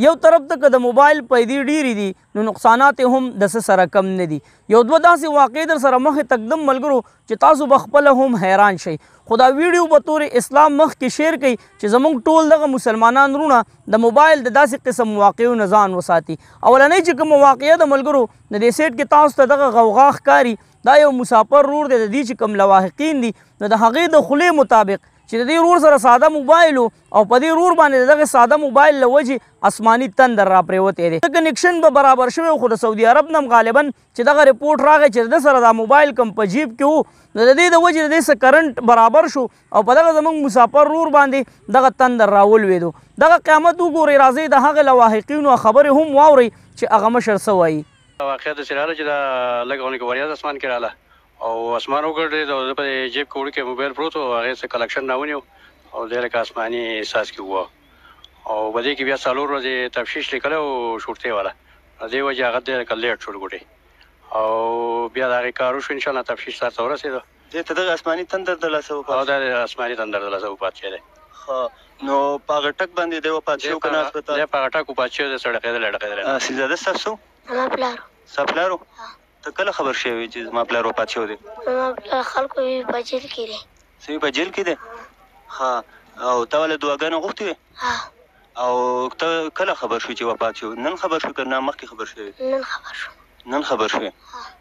یو طرف ته که د موبایل پیدې ډېرې دي نو نقصانات یې هم د څه سره کم نه دي. یو دوه داسې واقعې در سره مخې تقدم ملګرو چې تاسو به خپله هم حیران شئ، خو دا ویډیو به طور اسلام مخکې شیر کوي چې زموږ ټول دغه مسلمانان وروڼه د موبایل د داسې قسم واقعو نه ځان وساتي. اولنۍ چې کومه واقعه د ملګرو د دې سیټ کې تاسو ته دغه غوغا ښکاري، دا یو مسافر رور دی. د دې چې کوم لواحقین دي نو د هغې د خولې مطابق چې د دې رور سره ساده موبایل او په دې رور باندې دغه ساده موبایل له وجې آسماني تندر را پرېوتی دی. کنیکشن به برابر شوی خو د سعودي عرب نه غالبا چې دغه رپورټ راغی چې د سره دا موبایل کم په جیب کې و نو د دې د وجې د دې څه کرنټ برابر شو او په دغه زموږ مسافر رور باندې دغه تندر راولوېدو. دغه قیامت وګورئ، راځئ د هغه لواحقینو خبرې هم واورئ چې هغه مشر څه وایي. واقعیت داسې راغله چې دا لږ غونې کې وریځ اسمان کې راغله او اسمان وګرځېد او زه په جیب کې وړوکی موبایل پروت و، هغې څه کلکشن راونیو او دی لکه آسماني احساس کې ووه او په دې کې بیا څلور ورځې تفتیش لیکلی او شورتۍ والا دې وجې هغه دی لکه لیټ شو ګوټې او بیا د هغې کار وشو. انشاءالله تفتیش سر ته ورسېدو. دې ته دغه آسماني تندر د لاسه وپات او دا د آسماني تندر د لاسه وپات شوی دی. نو په هغه ټک باندې دی وپات شو که نه هسپتال؟ دی په هغه ټک وپات شوی دی، څړقېدلی ډقېدلی. اصلزاده ستاسو زما پلار ستا پلار و؟ ته کله خبر شوی چې زما پلار وفات شوی دی؟ زما پلار خلکو وي په جیل کې دی. څه وي په جیل کې دی؟ ښه، او تا ولې دعاګانې غوښتې وې؟ او ته کله خبر شو چې وفات شو؟ نن خبر شو که نه مخکې خبر شوی؟ نن خبر شو. نن خبر شوی.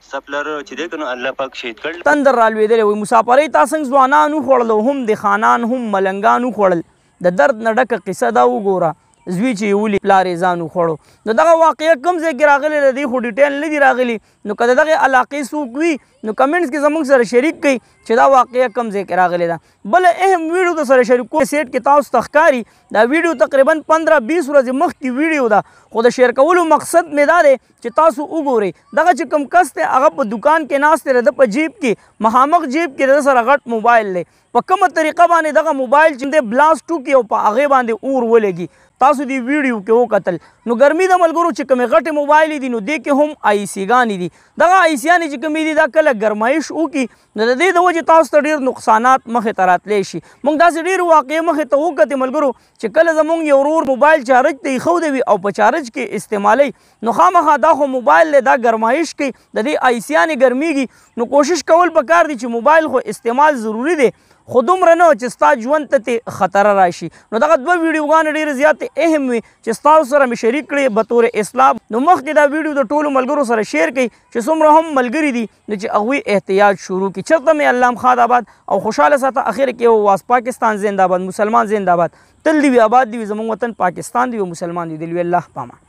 ستا پلار چې دی که نو الله پاک شهید کړل. تندر رالوېدلی وي. مسافرۍ تا څنګ ځوانان وخوړل او هم د خانان هم ملنګان وخوړل. د درد نه ډکه قصه دا وګوره، زوی چې یې ولي پلار یې ځان وخوړو. نو دغه واقعه کوم ځای کې راغلې د دې خو ډیټیل نه دي راغلي. نو که د دغې علاقې څوک وي نو کمنټس کې زموږ سره شریک کړئ چې دا واقعه کوم ځای کې راغلې ده. بله اهم ویډیو در سره شریک کوم سیټ کې تاسو ته ښکاري. دا ویډیو تقریبا 15-20 ورځې مخکې ویډیو ده، خو د شیر کولو مقصد مې دا دی چې تاسو وګورئ. دغه چې کوم کس دی هغه په دوکان کې ناست دی، د په جیب کې مخامخ جیب کې د سره غټ موبایل دی. په کومه طریقه باندې دغه موبایل چې دی بلاست وکړي او په هغې باندې اور ولګي. تاسو دې ویډیو کې وکتل. نو ګرمي د ملګرو چې کومې غټې موبایلې دي نو دې کې هم آیسیګانې دي. دغه آیسیانې چې کومې دي دا کله ګرمایش وکړي نو د دې د وجې تاسو ته ډېر نقصانات مخې ته راتلی شي. موږ داسې ډېرې واقعې مخې ته وکتې ملګرو چې کله زموږ یو ورور موبایل چارج ته ایښودی وي او په چارج کې استعمالوي نو خامخا دا خو موبایل دی، دا ګرمایش کوي، د دې آیسیانې ګرمیږي. نو کوشش کول پکار دي چې موبایل خو استعمال ضروري دی خو دومره نه چې ستا ژوند ته ترې خطره راشي. نو دغه دوه ویډیوګانې ډېرې زیاتې اهم وي چې ستاسو سره مې شریک کړې بطور اسلام. نو مخکې دا ویډیو د ټولو ملګرو سره شیر کړئ چې څومره هم ملګري دي نو چې هغوی احتیاط شروع کړي. چېرته مې الله خاد آباد او خوشحاله ساته. اخر کې یو واس پاکستان زنده باد، مسلمان زنده باد. تل دې وي آباد دې وي زموږ وطن پاکستان دې وي، مسلمان دې وي. الله پامان.